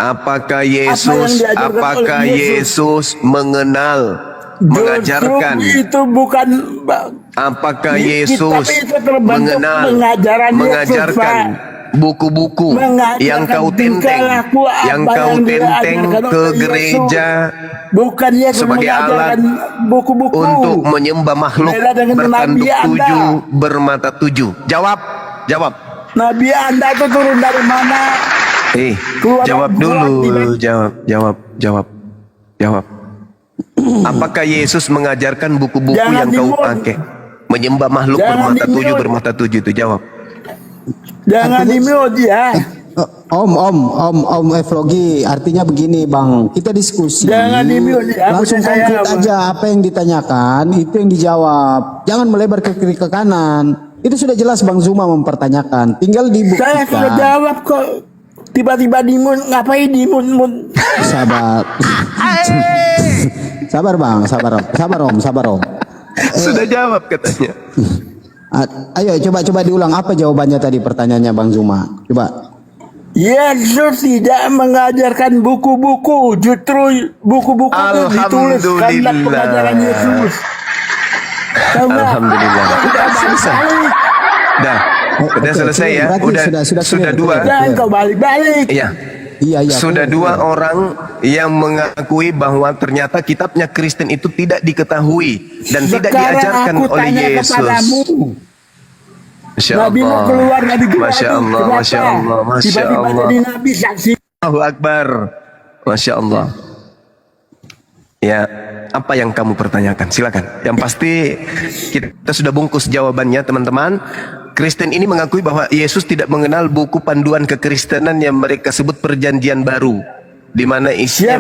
Apakah Apakah Yesus mengajarkan? Itu bukan. Apakah Tapi Yesus itu terbentuk mengajarkan buku-buku yang kau tenteng, ke gereja bukan Yesus sebagai alat buku-buku untuk menyembah makhluk bertanduk tujuh, bermata tujuh? Jawab. Nabi Anda itu turun dari mana? Jawab dulu. Jawab. Apakah Yesus mengajarkan buku-buku yang kau pakai menyembah makhluk bermata tujuh itu? Jawab. Jangan di-mute ya. Om Eflogi, artinya begini Bang, kita diskusi. Jangan di-mute ya. Langsung konkret aja, apa yang ditanyakan itu yang dijawab. Jangan melebar ke kiri ke kanan. Itu sudah jelas Bang Zuma mempertanyakan. Tinggal dibuktikan. Saya sudah jawab kok. Tiba-tiba di-mute, ngapain di-mute? Sabar Bang, sabar Om. Sudah jawab katanya. Ayo coba diulang, apa jawabannya tadi pertanyaannya Bang Zuma? Coba. Yesus tidak mengajarkan buku-buku, justru buku-buku itu ditulis karena pengajaran Yesus. Alhamdulillah. Sudah selesai. Sudah selesai ya. Sudah dua. Jangan kau balik-balik. Iya. Sudah dua orang yang mengakui bahwa ternyata kitabnya Kristen itu tidak diketahui dan tidak diajarkan oleh Yesus. Masya Allah. Allahu Akbar. Masya Allah. Ya, apa yang kamu pertanyakan? Silakan. Yang pasti kita sudah bungkus jawabannya, teman-teman. Kristen ini mengakui bahwa Yesus tidak mengenal buku panduan kekristenan yang mereka sebut Perjanjian Baru, di mana isinya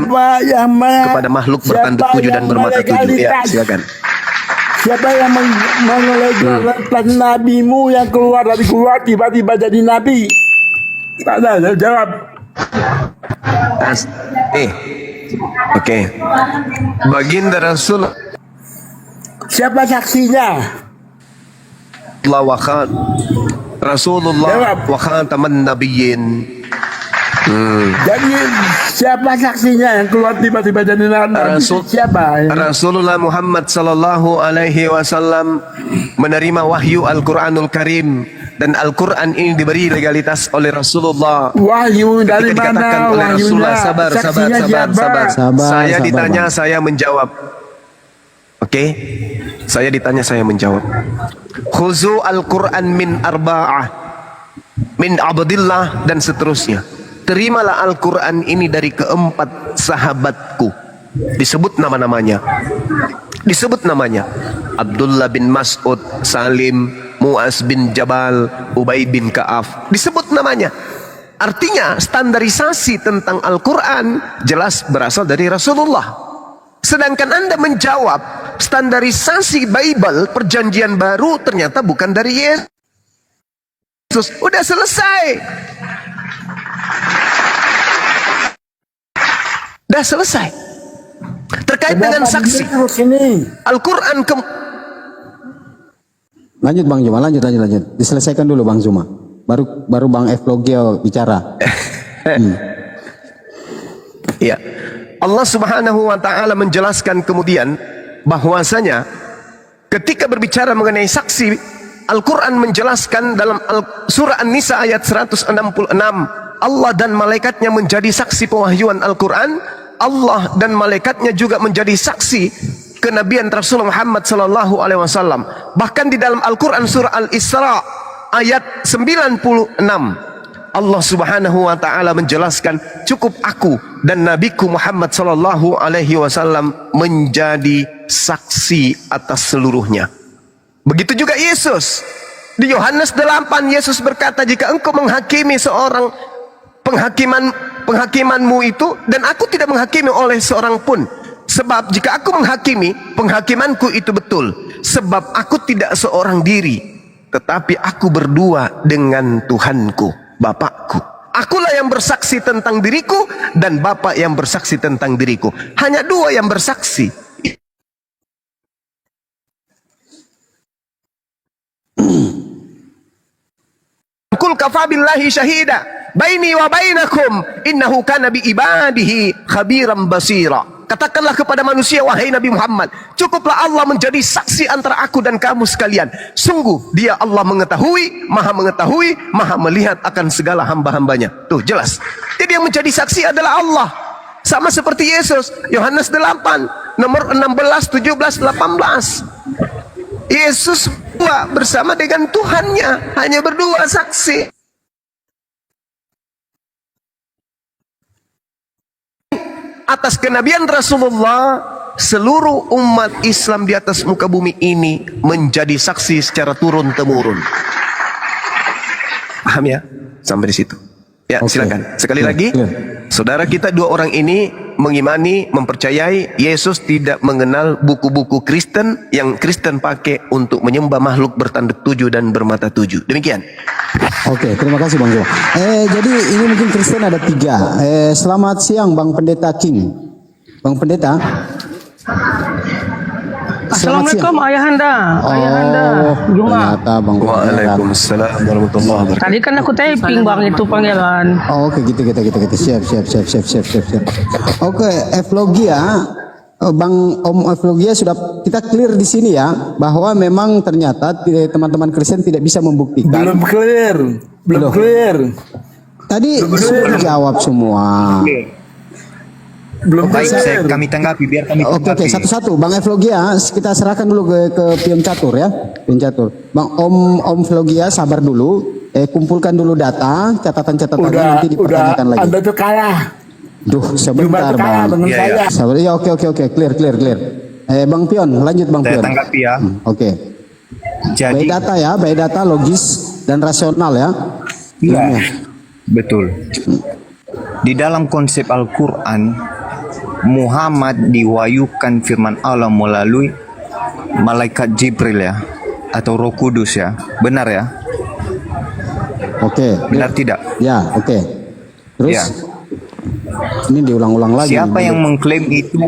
kepada makhluk bertanduk tujuh dan bermata tujuh. Ya, silakan. Siapa yang mengelegalkan nabimu yang keluar dari gua tiba-tiba jadi nabi? Tak ada jawab. Oke. Baginda Rasul. Siapa saksinya? Rasulullah wa khataman nabiyyin. Jadi siapa saksinya yang keluar tiba-tiba jadi nabi? Siapa? Rasulullah Muhammad sallallahu alaihi wasallam menerima wahyu Al-Qur'anul Karim, dan Al-Qur'an ini diberi legalitas oleh Rasulullah. Wahyu dari mana? Oleh Rasulullah. Sabar. Saya ditanya, saya menjawab. Oke? Saya ditanya, saya menjawab. Khuzu Al-Qur'an min arba'ah, min abdillah, dan seterusnya. Terimalah Al-Quran ini dari keempat sahabatku. Disebut nama-namanya. Abdullah bin Mas'ud, Salim, Mu'az bin Jabal, Ubay bin Ka'af. Disebut namanya. Artinya standarisasi tentang Al-Quran jelas berasal dari Rasulullah. Sedangkan Anda menjawab standarisasi Bible Perjanjian Baru ternyata bukan dari Yesus. Udah selesai. Dah selesai. Terkait dengan saksi Al-Quran Lanjut Bang Zuma, lanjut. Diselesaikan dulu Bang Zuma. Baru Bang Eflogio bicara. Ya. Allah Subhanahu wa taala menjelaskan kemudian bahwasanya ketika berbicara mengenai saksi, Al-Quran menjelaskan dalam surah An-Nisa ayat 166, Allah dan malaikatnya menjadi saksi pewahyuan Al-Quran. Allah dan malaikatnya juga menjadi saksi kenabian Rasulullah Muhammad sallallahu alaihi wasallam. Bahkan di dalam Al-Quran surah Al-Isra ayat 96, Allah Subhanahu wa taala menjelaskan cukup aku dan nabiku Muhammad sallallahu alaihi wasallam menjadi saksi atas seluruhnya. Begitu juga Yesus. Di Yohanes 8 Yesus berkata, jika engkau menghakimi seorang penghakimanmu itu, dan aku tidak menghakimi oleh seorang pun, sebab jika aku menghakimi, penghakimanku itu betul, sebab aku tidak seorang diri, tetapi aku berdua dengan Tuhanku, Bapakku. Akulah yang bersaksi tentang diriku, dan Bapa yang bersaksi tentang diriku. Hanya dua yang bersaksi. Kul kafa billahi syahida. baini wa bainakum innahu kana bi ibadihi khabiran basira. Katakanlah kepada manusia, wahai Nabi Muhammad, cukuplah Allah menjadi saksi antara aku dan kamu sekalian. Sungguh dia Allah mengetahui, maha melihat akan segala hamba-hambanya. Tuh jelas. Jadi yang menjadi saksi adalah Allah. Sama seperti Yesus, Yohanes 8 nomor 16, 17, 18. Yesus bersama dengan Tuhannya, hanya berdua saksi. Atas kenabian Rasulullah, seluruh umat Islam di atas muka bumi ini menjadi saksi secara turun-temurun. Paham ya? Sampai di situ. Ya, silakan. Sekali lagi, saudara kita dua orang ini mengimani, mempercayai Yesus tidak mengenal buku-buku Kristen yang Kristen pakai untuk menyembah makhluk bertanduk tujuh dan bermata tujuh. Demikian. Oke, terima kasih Bang Jo. Jadi ini mungkin Kristen ada 3. Selamat siang Bang Pendeta King. Bang Pendeta. Assalamualaikum Ayahanda. Ayahanda. Juma. Ternyata Bang Pendeta. Waalaikumsalam warahmatullahi wabarakatuh. Tadi kan aku typing Bang itu panggilan. Oh, oke, gitu. Siap. Oke, Evlogia. Bang Om Evlogia sudah kita clear di sini ya, bahwa memang ternyata teman-teman Kristen tidak bisa membuktikan. Belum clear. Tadi sudah dijawab semua. Belum Baik, clear. kami tanggapi, biar kami tanggapi. Oke, satu-satu. Bang Evlogia, kita serahkan dulu ke Pion Catur ya. Pion Catur. Bang Om Evlogia, sabar dulu. Kumpulkan dulu data, catatan-catatannya nanti dipertanyakan lagi. Anda tuh kalah. Duh, sebentar Cuma kalah Bang. dengan Iya, saya. iya. Sabar. Ya, oke. Clear. Bang Pion, lanjut Bang Saya Pion. tanggapi ya. Oke. Jadi, Baik data, logis dan rasional ya. iya, betul. Di dalam konsep Al-Quran, Muhammad diwahyukan firman Allah melalui malaikat Jibril ya, atau Roh Kudus ya. Benar ya? Oke. Benar tidak? Ya, oke. Terus Ya. ini diulang-ulang lagi. Siapa yang mengklaim itu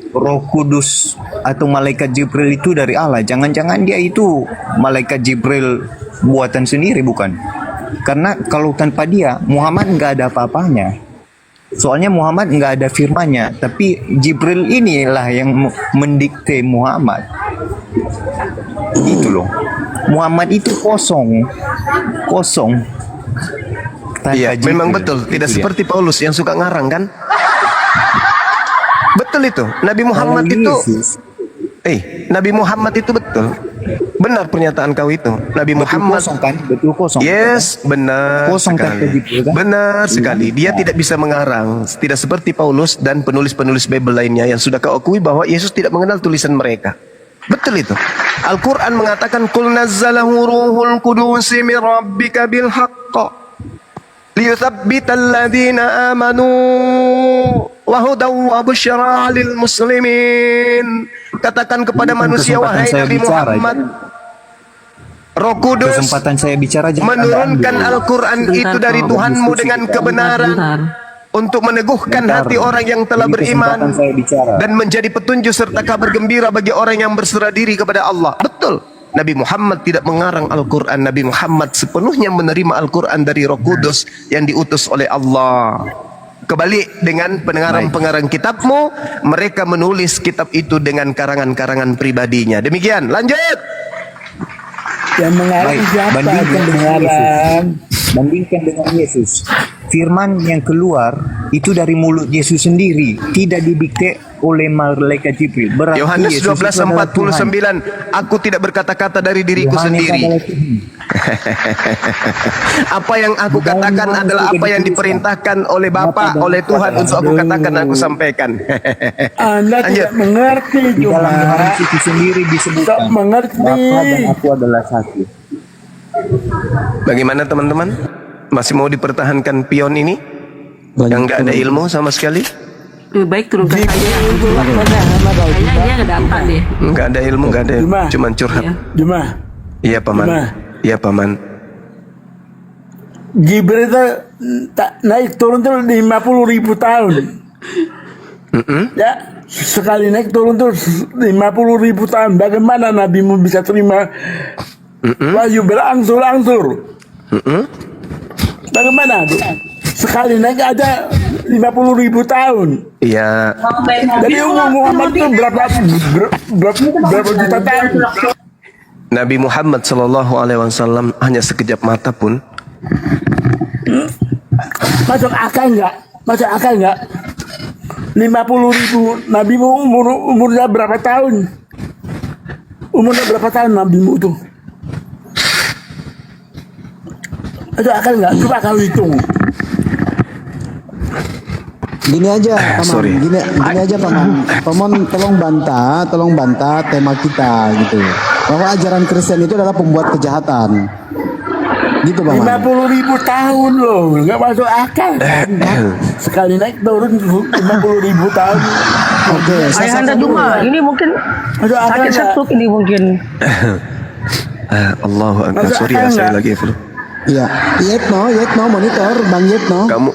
Roh Kudus atau malaikat Jibril itu dari Allah? Jangan-jangan dia itu malaikat Jibril buatan sendiri, bukan? Karena kalau tanpa dia, Muhammad nggak ada apa-apanya. Soalnya Muhammad nggak ada firmannya, tapi Jibril inilah yang mendikte Muhammad. Itu loh. Muhammad itu kosong. Tanpa Iya, Jibril. memang betul. Tidak Itu dia. seperti Paulus yang suka ngarang kan? Betul itu. Nabi Muhammad Kalau itu Yesus, Nabi Muhammad itu betul. Benar pernyataan kau itu. Nabi betul Muhammad. kosong kan? Betul kosong. Yes, benar Kosong tanpa sekali. Jibril, kan? Benar sekali. Dia tidak bisa mengarang. Tidak seperti Paulus dan penulis-penulis Bible lainnya yang sudah kau akui bahwa Yesus tidak mengenal tulisan mereka. Betul itu. Al-Quran mengatakan, Qul nazzalahu ruhul qudusi min rabbika bil haqqa liyuthabbital ladhina amanu wa hudaw wa busyra lil muslimin. Katakan kepada manusia, Kesempatan wahai saya Nabi bicara, Muhammad, Roh Kudus kesempatan saya bicara jangan menurunkan Anda ambil. Al-Quran itu dari Tuhanmu dengan kebenaran untuk meneguhkan Bentar. hati orang yang telah Ini beriman kesempatan saya bicara. dan menjadi petunjuk serta kabar gembira bagi orang yang berserah diri kepada Allah. Betul. Nabi Muhammad tidak mengarang Al-Quran. Nabi Muhammad sepenuhnya menerima Al-Quran dari Roh Kudus yang diutus oleh Allah. Kebalik dengan pengarang-pengarang kitabmu, mereka menulis kitab itu dengan karangan-karangan pribadinya. Demikian, lanjut. Yang mengarang Baik, siapa? bandingkan Yang dengan mengarang. Bandingkan dengan Yesus. Firman yang keluar itu dari mulut Yesus sendiri, tidak didikte oleh malaikat Jibril. Berarti Yohanes Yesus itu adalah 12:49, aku tidak berkata-kata dari diriku Tuhan. Yohanes sendiri. adalah Tuhan. Apa yang aku katakan adalah apa yang diperintahkan oleh Bapa, oleh Tuhan untuk aku katakan, aku sampaikan. Anda Lanjut. tidak mengerti Di dalam cuma. Yohanes itu sendiri disebutkan Tak mengerti. Bapa dan aku adalah satu. Bagaimana teman-teman? Masih mau dipertahankan pion ini? Yang nggak ada ilmu sama sekali? Lebih baik turunkan saja. Kayaknya dia nggak dapat deh. Nggak ada ilmu, nggak ada ilmu. Cuma. Cuman curhat. Iya. Cuma Iya paman. Cuma. Iya paman. Jibril itu naik turun tuh 50.000 tahun. Ya, sekali naik turun tuh 50.000 tahun. Bagaimana nabimu bisa terima wahyu berangsur-angsur? Bagaimana? sekali naik aja 50.000 tahun. Iya, Jadi umur Muhammad itu berapa juta tahun? Nabi Muhammad Sallallahu Alaihi Wasallam hanya sekejap mata pun Masuk akal nggak? 50.000 Nabimu umurnya berapa tahun? Umurnya berapa tahun Nabimu itu? Masuk akal nggak? Coba kau hitung. Gini aja, Paman. sorry. Gini aja, Paman. Paman tolong bantah tema kita gitu. Bahwa ajaran Kristen itu adalah pembuat kejahatan. Gitu, Paman. 50.000 tahun loh, nggak masuk akal. Sekali naik turun 50.000 tahun. Oke, Ayahanda Juma, ini mungkin Masuk akal sakit nggak? stroke ini mungkin. Allahu Akbar. Masuk Sorry ya, akal saya nggak? lagi flu. Iya, Yetno monitor, Bang Yetno. Kamu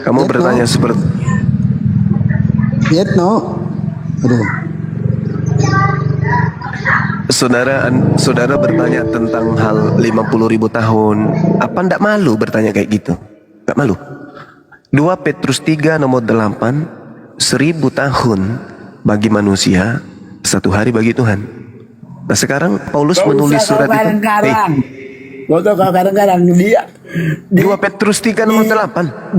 Yetno. bertanya seperti Yetno. Aduh. saudara bertanya tentang hal 50.000 tahun. Apa ndak malu bertanya kayak gitu? Nggak malu. 2 Petrus 3 nomor 8, 1000 tahun bagi manusia, 1 hari bagi Tuhan. Nah sekarang Paulus menulis surat itu. Gak usah kau kadang-kadang dia 2 Petrus 3 nomor 8.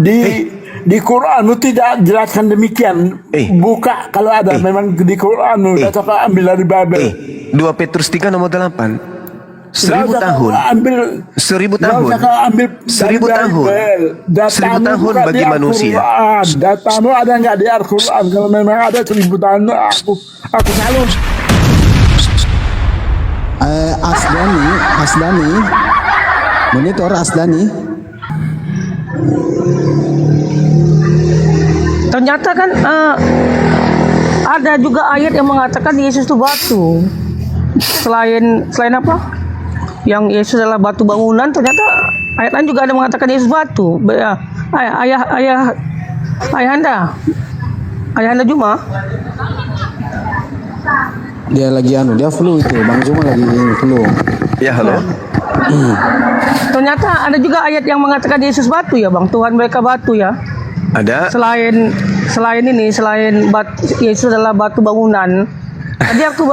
di Quran itu tidak jelaskan demikian. Buka kalau ada memang di Quran udah kau ambil dari Babel. 2 Petrus 3 nomor 8. 1000 tahun. 1000 tahun. 1000 tahun. 1000 tahun bagi manusia. Datamu ada nggak di Al-Quran? Kalau memang ada 1000 tahun, aku salut. Asdani, monitor Asdani. Ternyata kan ada juga ayat yang mengatakan Yesus itu batu. Selain apa? Yang Yesus adalah batu bangunan, ternyata ayat lain juga ada mengatakan Yesus batu. Ayahanda Juma. Dia lagi dia flu itu, Bang Juma lagi flu. Ya halo. Ternyata ada juga ayat yang mengatakan Yesus batu ya, Bang. Tuhan mereka batu ya. Ada. Selain Yesus adalah batu bangunan. Tadi aku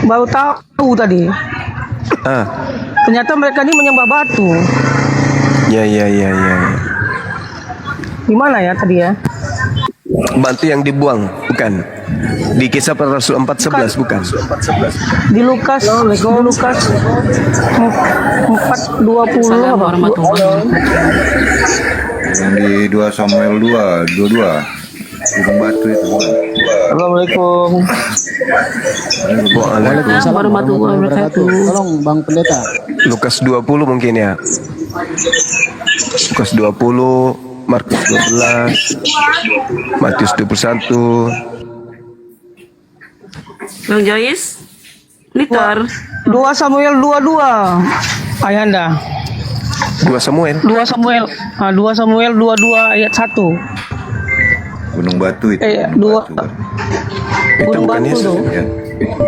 baru tahu tadi. Ternyata mereka ini menyembah batu. Ya. Gimana ya tadi ya? Batu yang dibuang, bukan. Di Kisah Para Rasul 4:11 bukan. Di Lukas 4:20 apa? Yang di 2 Samuel 2:22 gunung batu itu bukan? Assalamualaikum. Waalaikumsalam. Warahmatullahi wabarakatuh. Tolong Bang Pendeta. Lukas 20 mungkin ya. Lukas 20, Markus 12, Matius 21. Bang Joyce, monitor. 2 Samuel 22. Ayahanda. 2 Samuel. 2 Samuel 22 ayat 1. Gunung batu itu. 2 Itu Gunung bukan batu Yesus. tuh. Ya.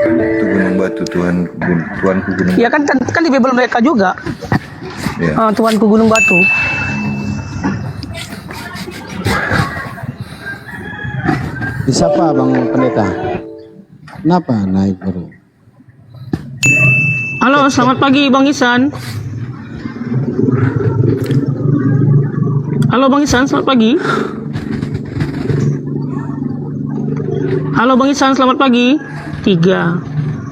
Itu gunung batu Tuanku gunung. Ya kan di Bible mereka juga. Ya. Tuanku gunung batu. Siapa Bang Pendeta? Kenapa naik baru? Halo, selamat pagi Bang Isan. Halo Bang Isan, selamat pagi. Halo Bang Isan, selamat pagi. 3.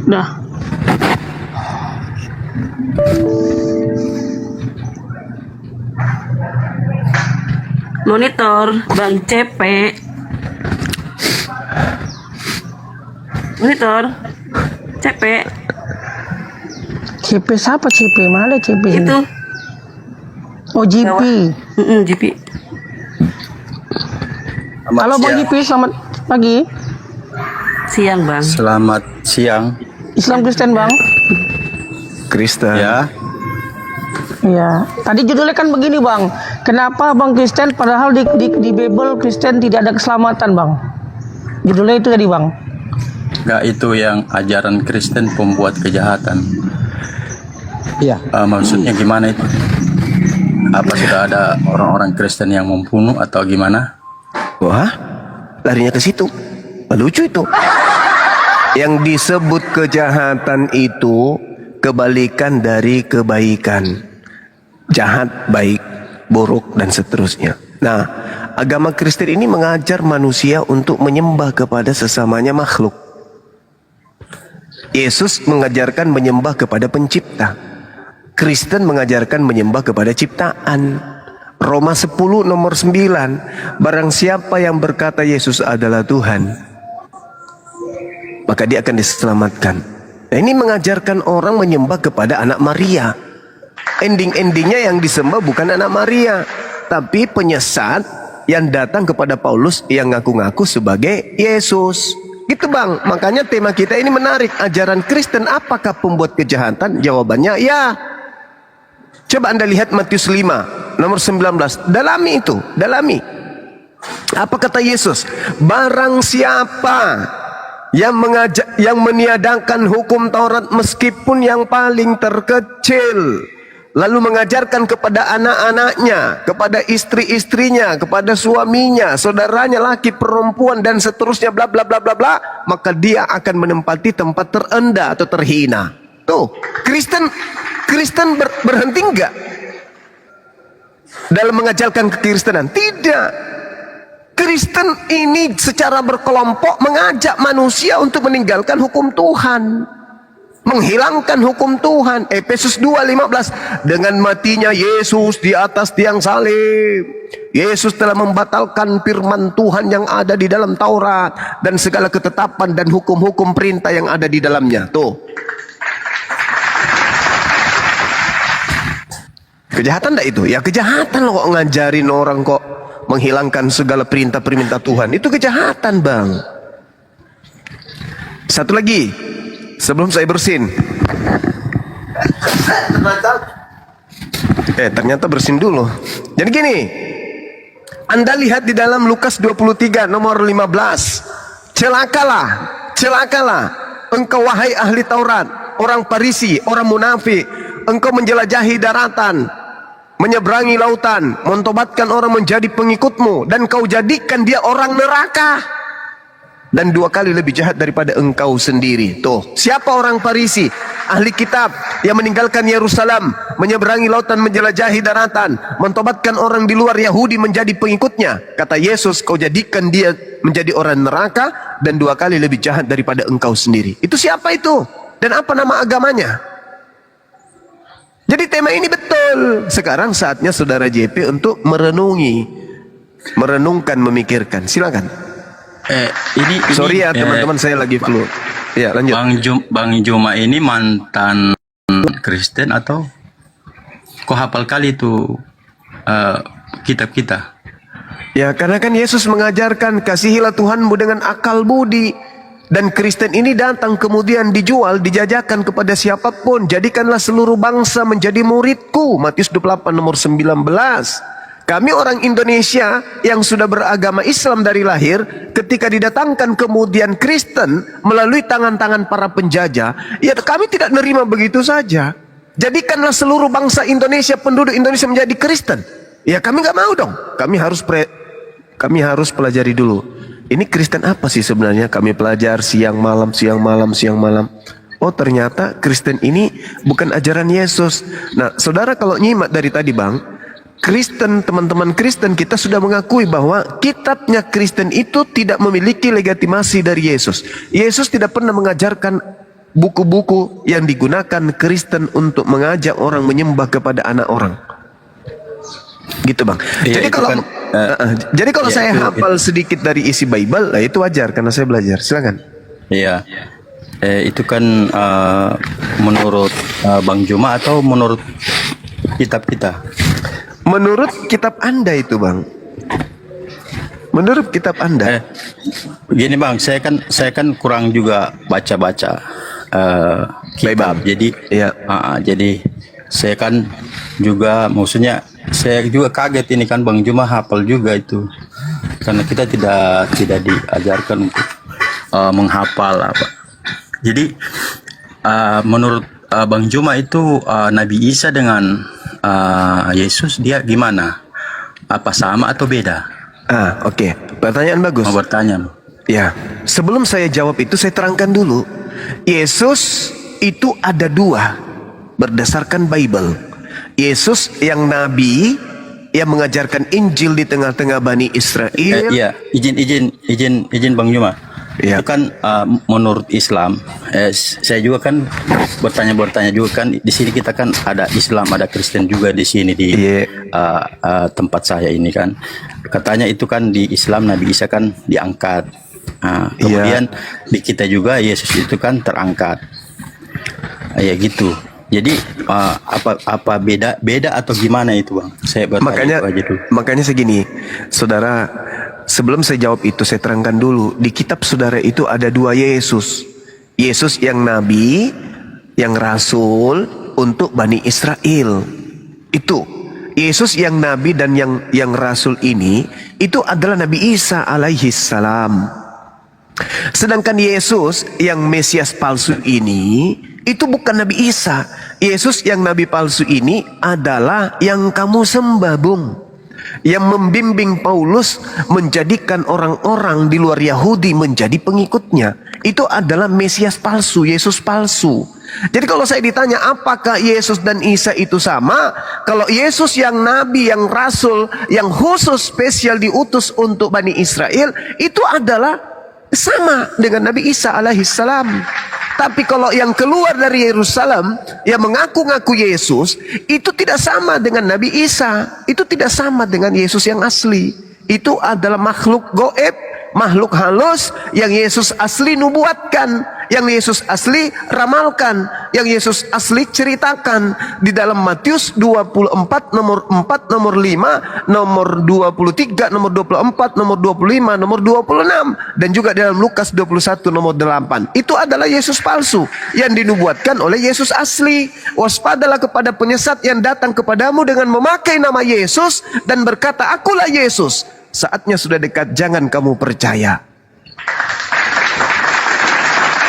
Dah. Monitor, Bang Cepe. Monitor, Cepe. CP siapa CP? Mana ada CP ini? Itu. Oh GP. GP. Halo Bang GP, selamat pagi. Siang, Bang. Selamat siang. Islam Kristen Bang. Kristen. Ya, Iya. Tadi judulnya kan begini Bang. Kenapa Bang Kristen padahal di Bible Kristen tidak ada keselamatan Bang? Judulnya itu tadi Bang. nggak itu yang ajaran Kristen pembuat kejahatan. Iya. Maksudnya gimana itu? Apa sudah ada orang-orang Kristen yang membunuh atau gimana? Wah, larinya ke situ. Lucu itu. Yang disebut kejahatan itu kebalikan dari kebaikan. Jahat, baik, buruk, dan seterusnya. Nah, agama Kristen ini mengajar manusia untuk menyembah kepada sesamanya makhluk. Yesus mengajarkan menyembah kepada pencipta. Kristen mengajarkan menyembah kepada ciptaan. Roma 10 nomor 9, barang siapa yang berkata Yesus adalah Tuhan, maka dia akan diselamatkan. Nah, ini mengajarkan orang menyembah kepada anak Maria. Ending-endingnya yang disembah bukan anak Maria, tapi penyesat yang datang kepada Paulus yang ngaku-ngaku sebagai Yesus. Gitu bang, makanya tema kita ini menarik. Ajaran Kristen apakah pembuat kejahatan? Jawabannya ya. Coba Anda lihat Matius 5 nomor 19. Dalami itu, dalami. Apa kata Yesus? Barang siapa yang meniadakan hukum Taurat meskipun yang paling terkecil, lalu mengajarkan kepada anak-anaknya, kepada istri-istrinya, kepada suaminya, saudaranya laki, perempuan, dan seterusnya, bla bla bla bla bla, maka dia akan menempati tempat terendah atau terhina. Tuh, Kristen berhenti enggak dalam mengajarkan kekristenan? Tidak. Kristen ini secara berkelompok mengajak manusia untuk meninggalkan hukum Tuhan, menghilangkan hukum Tuhan. Efesus 2:15, dengan matinya Yesus di atas tiang salib, Yesus telah membatalkan firman Tuhan yang ada di dalam Taurat dan segala ketetapan dan hukum-hukum perintah yang ada di dalamnya. Tuh, kejahatan enggak itu? Ya kejahatan loh kok ngajarin orang kok menghilangkan segala perintah-perintah Tuhan. Itu kejahatan bang. Satu lagi sebelum saya bersin. Ternyata bersin dulu. Jadi gini, Anda lihat di dalam Lukas 23 nomor 15. Celakalah engkau wahai ahli Taurat, orang Farisi, orang munafik. Engkau menjelajahi daratan, menyeberangi lautan, mentobatkan orang menjadi pengikutmu, dan kau jadikan dia orang neraka, dan 2 kali lebih jahat daripada engkau sendiri. Tuh, siapa orang Farisi? Ahli kitab yang meninggalkan Yerusalem, menyeberangi lautan, menjelajahi daratan, mentobatkan orang di luar Yahudi menjadi pengikutnya. Kata Yesus, kau jadikan dia menjadi orang neraka, dan 2 kali lebih jahat daripada engkau sendiri. Itu siapa itu? Dan apa nama agamanya? Jadi tema ini betul. Sekarang saatnya saudara JP untuk merenungkan, memikirkan. Silakan. Ini sorry ya teman-teman, saya lagi flu. Ya lanjut. Bang Juma ini mantan Kristen atau kok hafal kali itu kitab kita? Ya karena kan Yesus mengajarkan kasihilah Tuhanmu dengan akal budi. Dan Kristen ini datang kemudian dijual, dijajakan kepada siapapun. Jadikanlah seluruh bangsa menjadi muridku. Matius 28 nomor 19. Kami orang Indonesia yang sudah beragama Islam dari lahir, ketika didatangkan kemudian Kristen melalui tangan-tangan para penjajah, ya kami tidak nerima begitu saja. Jadikanlah seluruh bangsa Indonesia, penduduk Indonesia menjadi Kristen. Ya kami nggak mau dong. Kami harus pelajari dulu. Ini Kristen apa sih sebenarnya? Kami pelajar siang malam. Oh ternyata Kristen ini bukan ajaran Yesus. Nah saudara kalau nyimak dari tadi bang, Kristen, teman-teman Kristen kita sudah mengakui bahwa kitabnya Kristen itu tidak memiliki legitimasi dari Yesus. Yesus tidak pernah mengajarkan buku-buku yang digunakan Kristen untuk mengajak orang menyembah kepada anak orang. Gitu bang. Ya, Jadi kalau saya hafal sedikit dari isi Bible, lah itu wajar karena saya belajar. Silakan. Iya. Itu kan menurut Bang Juma atau menurut kitab kita? Menurut kitab Anda itu bang. Menurut kitab Anda. Gini bang, saya kan kurang juga baca-baca kitab. Jadi ya. Jadi saya kan juga maksudnya saya juga kaget ini kan Bang Juma hafal juga itu, karena kita tidak diajarkan untuk menghafal apa. Jadi menurut Bang Juma itu Nabi Isa dengan Yesus dia gimana? Apa sama atau beda? Oke. Pertanyaan bagus. Mau bertanya. Ya, sebelum saya jawab itu saya terangkan dulu. Yesus itu ada dua berdasarkan Bible. Yesus yang nabi yang mengajarkan Injil di tengah-tengah Bani Israel. Iya, izin Bang Juma. Iya. Itu kan menurut Islam. Saya juga kan bertanya juga kan di sini kita kan ada Islam, ada Kristen juga di sini di tempat saya ini kan. Katanya itu kan di Islam Nabi Isa kan diangkat. Kemudian di kita juga Yesus itu kan terangkat. Ya gitu. Jadi apa beda atau gimana itu Bang? Saya bertanya aja dulu. Makanya segini, saudara, sebelum saya jawab itu saya terangkan dulu. Di kitab saudara itu ada dua Yesus. Yesus yang nabi, yang rasul untuk Bani Israel. Itu Yesus yang nabi dan yang rasul ini itu adalah Nabi Isa alaihi salam. Sedangkan Yesus yang Mesias palsu ini itu bukan Nabi Isa. Yesus yang nabi palsu ini adalah yang kamu sembah, Bung. Yang membimbing Paulus menjadikan orang-orang di luar Yahudi menjadi pengikutnya. Itu adalah Mesias palsu, Yesus palsu. Jadi kalau saya ditanya apakah Yesus dan Isa itu sama? Kalau Yesus yang nabi, yang rasul, yang khusus spesial diutus untuk Bani Israel, itu adalah sama dengan Nabi Isa alaihissalam. Tapi kalau yang keluar dari Yerusalem yang mengaku-ngaku Yesus, itu tidak sama dengan Nabi Isa. Itu tidak sama dengan Yesus yang asli. Itu adalah makhluk goib, makhluk halus yang Yesus asli nubuatkan, yang Yesus asli ramalkan, yang Yesus asli ceritakan di dalam Matius 24 nomor 4, nomor 5, nomor 23, nomor 24, nomor 25, nomor 26, dan juga dalam Lukas 21 nomor 8. Itu adalah Yesus palsu yang dinubuatkan oleh Yesus asli. Waspadalah kepada penyesat yang datang kepadamu dengan memakai nama Yesus dan berkata, "Akulah Yesus." Saatnya sudah dekat, jangan kamu percaya.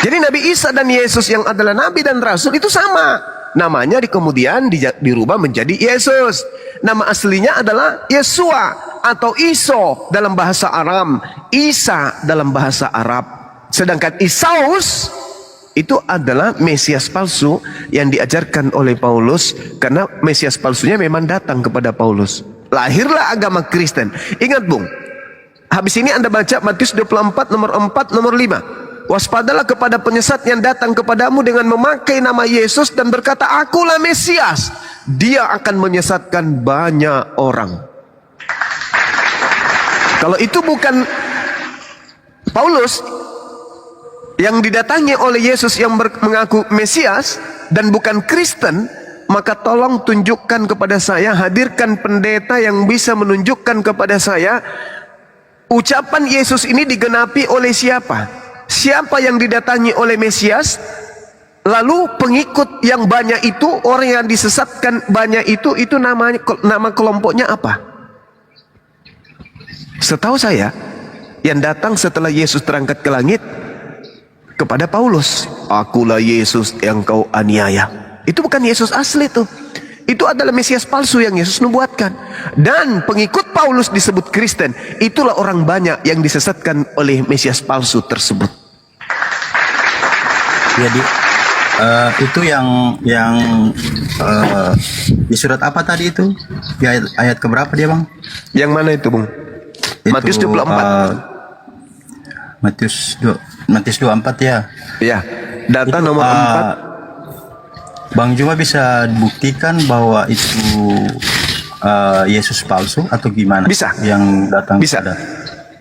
Jadi Nabi Isa dan Yesus yang adalah nabi dan rasul itu sama. Namanya kemudian dirubah menjadi Yesus. Nama aslinya adalah Yesua atau Iso dalam bahasa Aram, Isa dalam bahasa Arab. Sedangkan Isaus itu adalah Mesias palsu yang diajarkan oleh Paulus, karena Mesias palsunya memang datang kepada Paulus. Lahirlah agama Kristen. Ingat, Bung, habis ini Anda baca Matius 24 nomor 4 nomor 5. Waspadalah kepada penyesat yang datang kepadamu dengan memakai nama Yesus dan berkata, "Akulah Mesias." Dia akan menyesatkan banyak orang. Kalau itu bukan Paulus yang didatangi oleh Yesus yang mengaku Mesias dan bukan Kristen, maka tolong tunjukkan kepada saya, hadirkan pendeta yang bisa menunjukkan kepada saya ucapan Yesus ini digenapi oleh siapa? Siapa yang didatangi oleh Mesias? Lalu pengikut yang banyak itu, orang yang disesatkan banyak itu nama kelompoknya apa? Setahu saya, yang datang setelah Yesus terangkat ke langit kepada Paulus, "Akulah Yesus yang kau aniaya." Itu bukan Yesus asli tuh. Itu adalah Mesias palsu yang Yesus nubuatkan. Dan pengikut Paulus disebut Kristen. Itulah orang banyak yang disesatkan oleh Mesias palsu tersebut. Jadi itu yang di surat apa tadi itu? Di ayat keberapa dia, Bang? Yang mana itu, Bung? Itu, Matius 24. Matius 24 ya. Ya. Data itu, nomor 4. Bang Juma bisa buktikan bahwa itu Yesus palsu atau gimana? Bisa. Yang datang Bisa. pada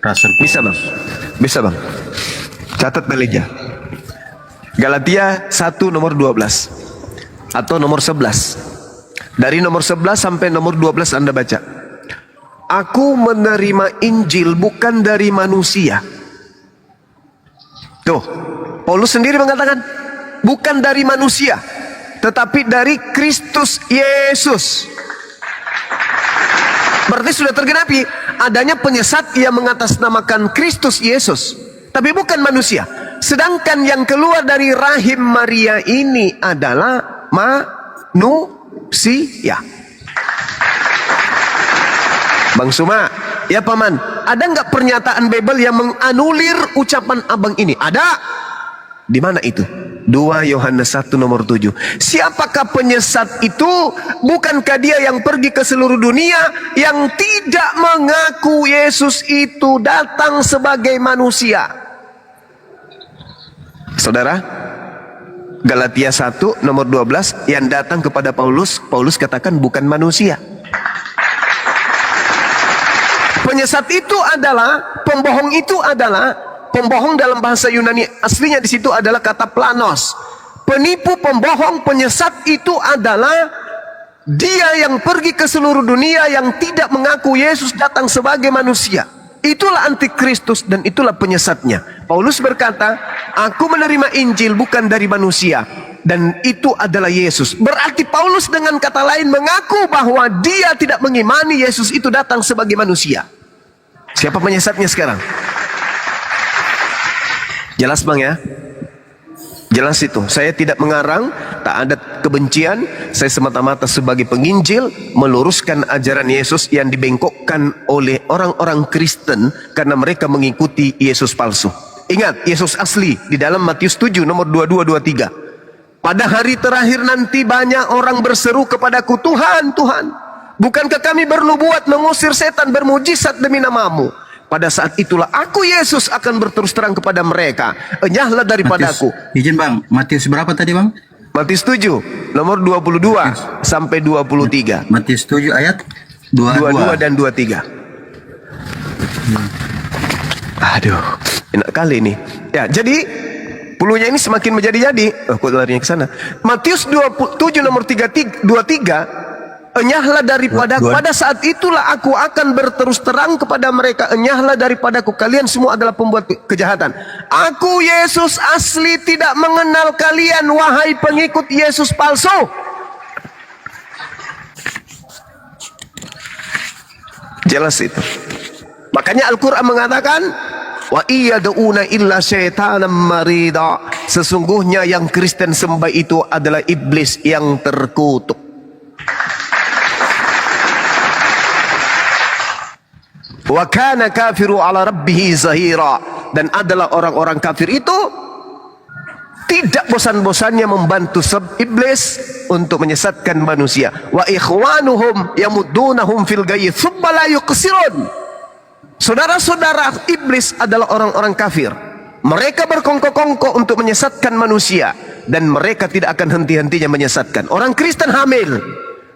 Rasul. Bisa, Bang. Bisa, Bang. Catat balik ya. Galatia 1 nomor 12 atau nomor 11. Dari nomor 11 sampai nomor 12 Anda baca. "Aku menerima Injil bukan dari manusia." Tuh, Paulus sendiri mengatakan bukan dari manusia, tetapi dari Kristus Yesus. Berarti sudah tergenapi adanya penyesat yang mengatasnamakan Kristus Yesus, tapi bukan manusia. Sedangkan yang keluar dari rahim Maria ini adalah manusia. Bang Suma, ya Paman, ada nggak pernyataan Bible yang menganulir ucapan abang ini? Ada. Di mana itu? 2 Yohanes 1 nomor 7. Siapakah penyesat itu? Bukankah dia yang pergi ke seluruh dunia, yang tidak mengaku Yesus itu datang sebagai manusia? Saudara, Galatia 1 nomor 12, yang datang kepada Paulus, Paulus katakan bukan manusia. Penyesat itu adalah, pembohong itu adalah, pembohong dalam bahasa Yunani aslinya di situ adalah kata planos. Penipu, pembohong, penyesat itu adalah dia yang pergi ke seluruh dunia yang tidak mengaku Yesus datang sebagai manusia. Itulah antikristus dan itulah penyesatnya. Paulus berkata, aku menerima Injil bukan dari manusia, dan itu adalah Yesus. Berarti Paulus dengan kata lain mengaku bahwa dia tidak mengimani Yesus itu datang sebagai manusia. Siapa penyesatnya sekarang? Jelas Bang ya? Jelas itu. Saya tidak mengarang, tak ada kebencian. Saya semata-mata sebagai penginjil meluruskan ajaran Yesus yang dibengkokkan oleh orang-orang Kristen karena mereka mengikuti Yesus palsu. Ingat, Yesus asli di dalam Matius 7 nomor 22-23. Pada hari terakhir nanti banyak orang berseru kepadaku, Tuhan, Tuhan, bukankah kami bernubuat mengusir setan, bermujizat demi namamu? Pada saat itulah aku Yesus akan berterus terang kepada mereka, enyahlah daripadaku. Izin Bang, Matius berapa tadi Bang? Matius 7 nomor 22 sampai 23. Matius 7 ayat 22 dan 23. Aduh, enak kali ini. Ya, jadi puluhnya ini semakin menjadi-jadi. Kok larinya ke sana? Matius 27 nomor 23, enyahlah daripadaku. Pada saat itulah aku akan berterus terang kepada mereka, enyahlah daripadaku, kalian semua adalah pembuat kejahatan. Aku Yesus asli tidak mengenal kalian, wahai pengikut Yesus palsu. Jelas itu. Makanya Al-Quran mengatakan, wa iyad'una illa syaitanan marida. Sesungguhnya yang Kristen sembah itu adalah iblis yang terkutuk. Wa kana kafiru ala rabbih zahira. Dan adalah orang-orang kafir itu tidak bosan-bosannya membantu iblis untuk menyesatkan manusia. Wa ikhwanuhum yamuddunahum fil ghayyi thumma la yuqsirun. Saudara-saudara iblis adalah orang-orang kafir. Mereka berkongkok-kongkok untuk menyesatkan manusia, dan mereka tidak akan henti-hentinya menyesatkan. Orang Kristen hamil,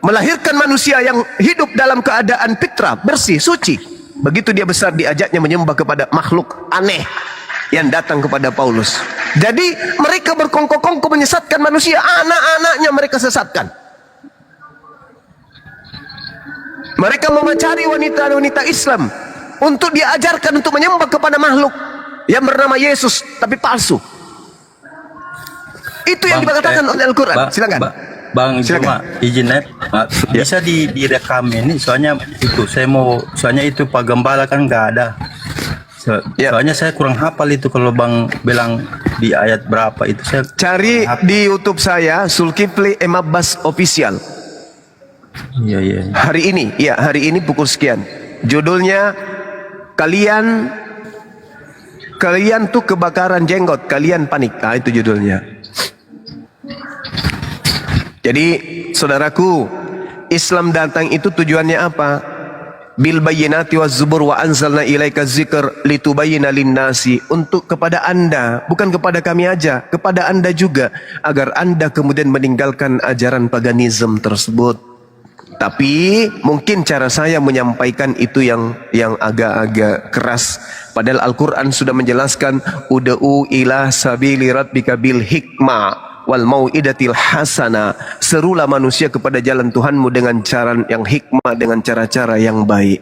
melahirkan manusia yang hidup dalam keadaan fitrah, bersih, suci. Begitu dia besar, diajaknya menyembah kepada makhluk aneh yang datang kepada Paulus. Jadi mereka berkongkok-kongkok menyesatkan manusia, anak-anaknya mereka sesatkan. Mereka mencari wanita-wanita Islam untuk diajarkan untuk menyembah kepada makhluk yang bernama Yesus tapi palsu. Itu yang dikatakan oleh Al-Quran. Silakan. Bang, cuma izin bisa direkam ini, soalnya itu soalnya itu Pak Gembala kan nggak ada. Soalnya saya kurang hafal itu kalau Bang bilang di ayat berapa itu, saya cari di YouTube saya Zulkifli M. Abbas Official. Iya. Hari ini pukul sekian. Judulnya kalian tuh kebakaran jenggot, kalian panik. Itu judulnya. Jadi saudaraku, Islam datang itu tujuannya apa? Bil bayyinati waz zubur wa anzalna ilaika dzikr litubayyana lin-nasi. Untuk kepada Anda, bukan kepada kami aja, kepada Anda juga, agar Anda kemudian meninggalkan ajaran paganisme tersebut. Tapi mungkin cara saya menyampaikan itu yang agak-agak keras. Padahal Al-Quran sudah menjelaskan, ud'u ila sabili rabbika bil hikmah wal mau'idatil hasana. Serulah manusia kepada jalan Tuhanmu dengan cara yang hikmah, dengan cara-cara yang baik.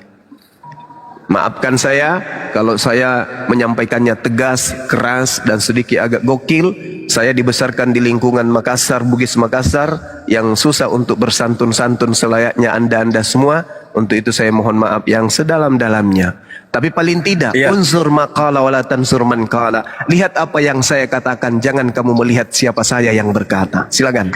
Maafkan saya kalau saya menyampaikannya tegas, keras, dan sedikit agak gokil. Saya dibesarkan di lingkungan Makassar, Bugis Makassar, yang susah untuk bersantun-santun selayaknya Anda-Anda semua. Untuk itu saya mohon maaf yang sedalam-dalamnya. Tapi paling tidak, unsur maqala wala tansur man qala. Lihat apa yang saya katakan, jangan kamu melihat siapa saya yang berkata. Silakan.